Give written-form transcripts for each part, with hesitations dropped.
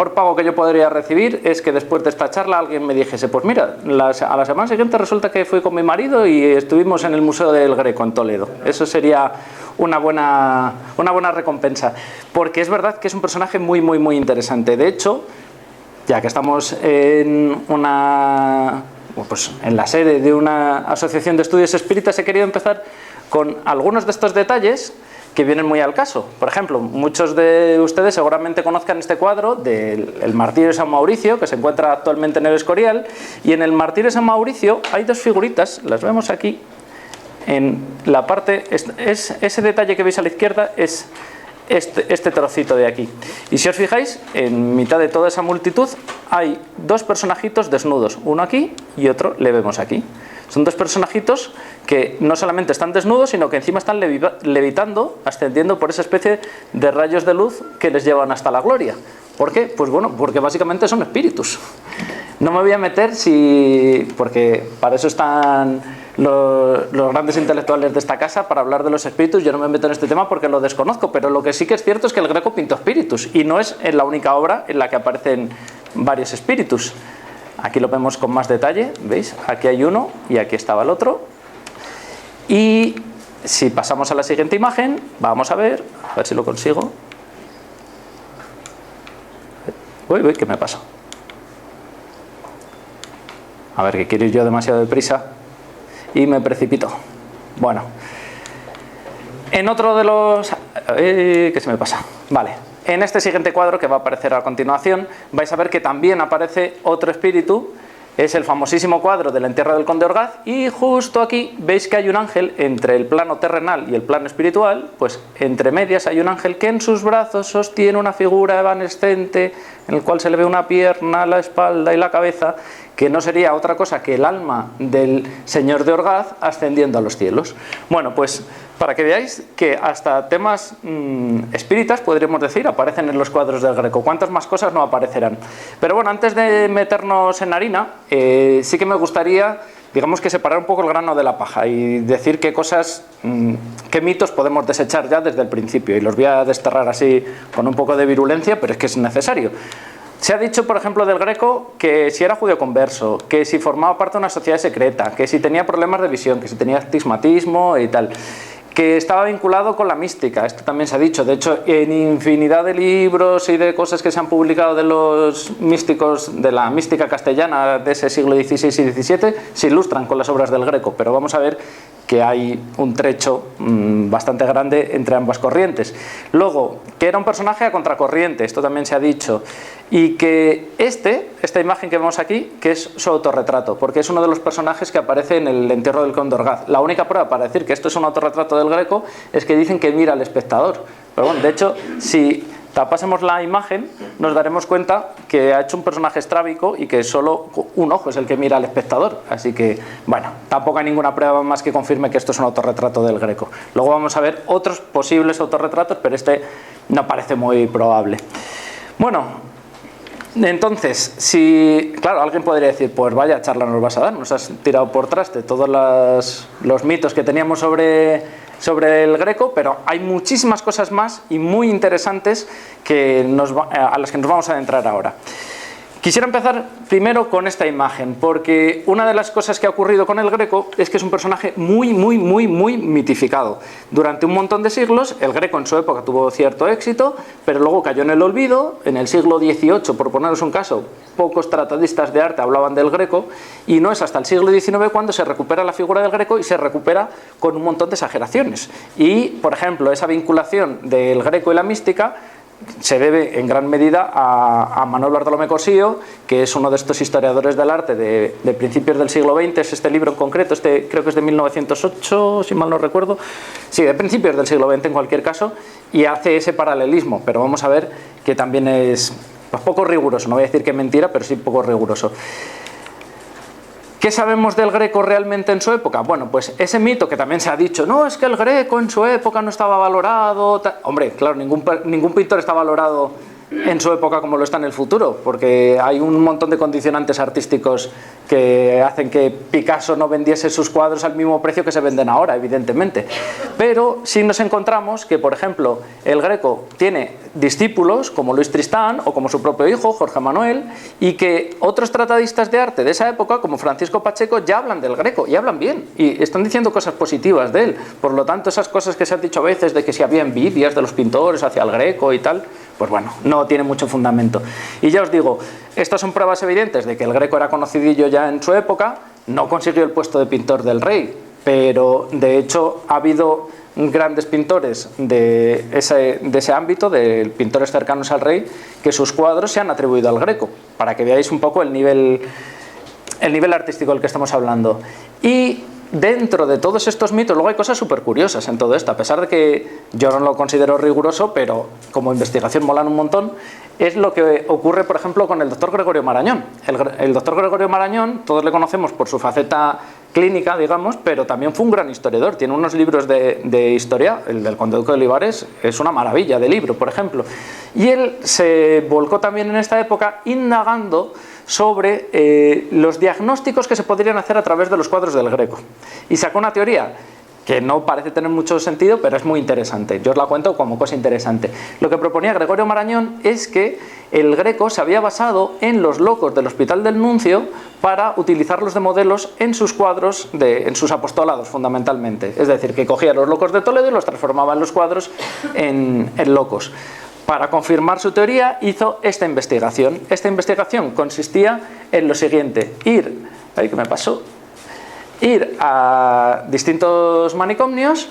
mejor pago que yo podría recibir es que después de esta charla alguien me dijese, pues mira, a la semana siguiente resulta que fui con mi marido y estuvimos en el Museo del Greco en Toledo. Eso sería una buena recompensa, porque es verdad que es un personaje muy, muy, muy interesante. De hecho, ya que estamos en en la sede de una asociación de estudios espíritas, he querido empezar con algunos de estos detalles que vienen muy al caso. Por ejemplo, muchos de ustedes seguramente conozcan este cuadro del Martirio de San Mauricio, que se encuentra actualmente en el Escorial, y en el Martirio de San Mauricio hay dos figuritas, las vemos aquí, en la parte, ese detalle que veis a la izquierda es este trocito de aquí. Y si os fijáis, en mitad de toda esa multitud hay dos personajitos desnudos, uno aquí y otro le vemos aquí. Son dos personajitos que no solamente están desnudos, sino que encima están levitando, ascendiendo por esa especie de rayos de luz que les llevan hasta la gloria. ¿Por qué? Pues bueno, porque básicamente son espíritus. No me voy a meter porque para eso están los grandes intelectuales de esta casa, para hablar de los espíritus. Yo no me meto en este tema porque lo desconozco, pero lo que sí que es cierto es que el Greco pintó espíritus, y no es la única obra en la que aparecen varios espíritus. Aquí lo vemos con más detalle, ¿veis? Aquí hay uno y aquí estaba el otro. Y si pasamos a la siguiente imagen, vamos a ver si lo consigo. Uy, ¿qué me pasa? A ver, que quiero ir yo demasiado deprisa y me precipito. Bueno, en otro de los... ¿qué se me pasa? Vale. En este siguiente cuadro que va a aparecer a continuación, vais a ver que también aparece otro espíritu. Es el famosísimo cuadro del entierro del conde Orgaz, y justo aquí veis que hay un ángel entre el plano terrenal y el plano espiritual. Pues entre medias hay un ángel que en sus brazos sostiene una figura evanescente en el cual se le ve una pierna, la espalda y la cabeza, que no sería otra cosa que el alma del señor de Orgaz ascendiendo a los cielos. Bueno, pues para que veáis que hasta temas espíritas, podríamos decir, aparecen en los cuadros del Greco. ¿Cuántas más cosas no aparecerán? Pero bueno, antes de meternos en harina, sí que me gustaría, digamos, que separar un poco el grano de la paja y decir qué cosas, qué mitos podemos desechar ya desde el principio. Y los voy a desterrar así con un poco de virulencia, pero es que es necesario. Se ha dicho, por ejemplo, del Greco que si era judío converso, que si formaba parte de una sociedad secreta, que si tenía problemas de visión, que si tenía astigmatismo y tal, que estaba vinculado con la mística. Esto también se ha dicho. De hecho, en infinidad de libros y de cosas que se han publicado de los místicos, de la mística castellana de ese siglo XVI y XVII, se ilustran con las obras del Greco. Pero vamos a ver que hay un trecho bastante grande entre ambas corrientes. Luego, que era un personaje a contracorriente, esto también se ha dicho, y que esta imagen que vemos aquí, que es su autorretrato, porque es uno de los personajes que aparece en el entierro del conde Orgaz. La única prueba para decir que esto es un autorretrato del Greco es que dicen que mira al espectador. Pero bueno, de hecho, si tapásemos la imagen, nos daremos cuenta que ha hecho un personaje estrábico y que solo un ojo es el que mira al espectador. Así que, bueno, tampoco hay ninguna prueba más que confirme que esto es un autorretrato del Greco. Luego vamos a ver otros posibles autorretratos, pero este no parece muy probable. Bueno, entonces, claro, alguien podría decir, pues vaya charla nos vas a dar, nos has tirado por traste todos los mitos que teníamos sobre el Greco, pero hay muchísimas cosas más y muy interesantes a las que nos vamos a adentrar ahora. Quisiera empezar primero con esta imagen, porque una de las cosas que ha ocurrido con el Greco es que es un personaje muy, muy, muy, muy mitificado. Durante un montón de siglos, el Greco en su época tuvo cierto éxito, pero luego cayó en el olvido. En el siglo XVIII, por poneros un caso, pocos tratadistas de arte hablaban del Greco, y no es hasta el siglo XIX cuando se recupera la figura del Greco, y se recupera con un montón de exageraciones. Y, por ejemplo, esa vinculación del Greco y la mística se debe en gran medida a Manuel Bartolomé Cosío, que es uno de estos historiadores del arte de principios del siglo XX. Es este libro en concreto, creo que es de 1908, si mal no recuerdo. Sí, de principios del siglo XX en cualquier caso, y hace ese paralelismo, pero vamos a ver que también es poco riguroso. No voy a decir que es mentira, pero sí poco riguroso. ¿Qué sabemos del Greco realmente en su época? Bueno, pues ese mito que también se ha dicho, no, es que el Greco en su época no estaba valorado. Hombre, claro, ningún pintor está valorado en su época como lo está en el futuro, porque hay un montón de condicionantes artísticos que hacen que Picasso no vendiese sus cuadros al mismo precio que se venden ahora, evidentemente. Pero sí nos encontramos que, por ejemplo, el Greco tiene discípulos como Luis Tristán o como su propio hijo, Jorge Manuel, y que otros tratadistas de arte de esa época, como Francisco Pacheco, ya hablan del Greco, y hablan bien, y están diciendo cosas positivas de él. Por lo tanto, esas cosas que se han dicho a veces de que si había envidias de los pintores hacia el Greco y tal, pues bueno, no tiene mucho fundamento. Y ya os digo, estas son pruebas evidentes de que el Greco era conocidillo ya en su época, no consiguió el puesto de pintor del rey, pero de hecho ha habido grandes pintores de ese ámbito, de pintores cercanos al rey, que sus cuadros se han atribuido al Greco, para que veáis un poco el nivel artístico del que estamos hablando. Y dentro de todos estos mitos, luego hay cosas súper curiosas en todo esto, a pesar de que yo no lo considero riguroso, pero como investigación molan un montón, es lo que ocurre, por ejemplo, con el doctor Gregorio Marañón. El doctor Gregorio Marañón, todos le conocemos por su faceta clínica, digamos, pero también fue un gran historiador. Tiene unos libros de historia, el del Conde Duque de Olivares es una maravilla de libro, por ejemplo. Y él se volcó también en esta época indagando sobre los diagnósticos que se podrían hacer a través de los cuadros del Greco. Y sacó una teoría que no parece tener mucho sentido, pero es muy interesante. Yo os la cuento como cosa interesante. Lo que proponía Gregorio Marañón es que el Greco se había basado en los locos del Hospital del Nuncio para utilizarlos de modelos en sus cuadros, en sus apostolados fundamentalmente. Es decir, que cogía los locos de Toledo y los transformaba en los cuadros en locos. Para confirmar su teoría hizo esta investigación. Esta investigación consistía en lo siguiente: ir a distintos manicomios,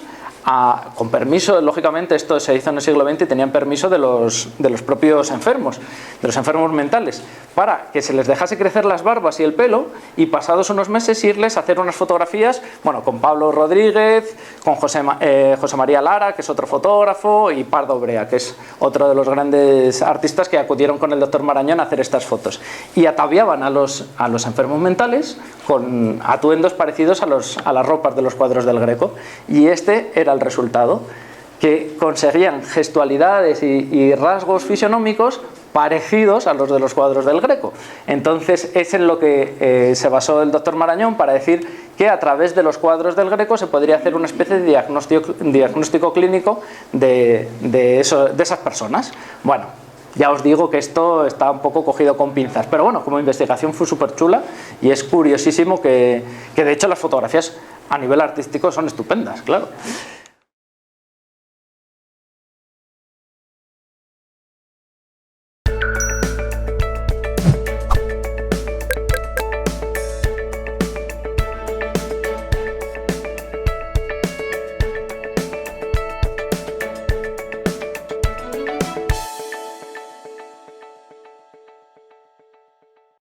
con permiso, lógicamente esto se hizo en el siglo XX y tenían permiso de los propios enfermos, de los enfermos mentales, para que se les dejase crecer las barbas y el pelo, y pasados unos meses irles a hacer unas fotografías, bueno, con Pablo Rodríguez, con José María Lara, que es otro fotógrafo, y Pardo Brea, que es otro de los grandes artistas que acudieron con el doctor Marañón a hacer estas fotos, y ataviaban a los enfermos mentales con atuendos parecidos a las ropas de los cuadros del Greco, y este era el resultado, que conseguían gestualidades y rasgos fisionómicos parecidos a los de los cuadros del Greco. Entonces es en lo que se basó el doctor Marañón para decir que a través de los cuadros del Greco se podría hacer una especie de diagnóstico clínico de esas personas. Bueno, ya os digo que esto está un poco cogido con pinzas, pero bueno, como investigación fue súper chula, y es curiosísimo que de hecho las fotografías a nivel artístico son estupendas, claro.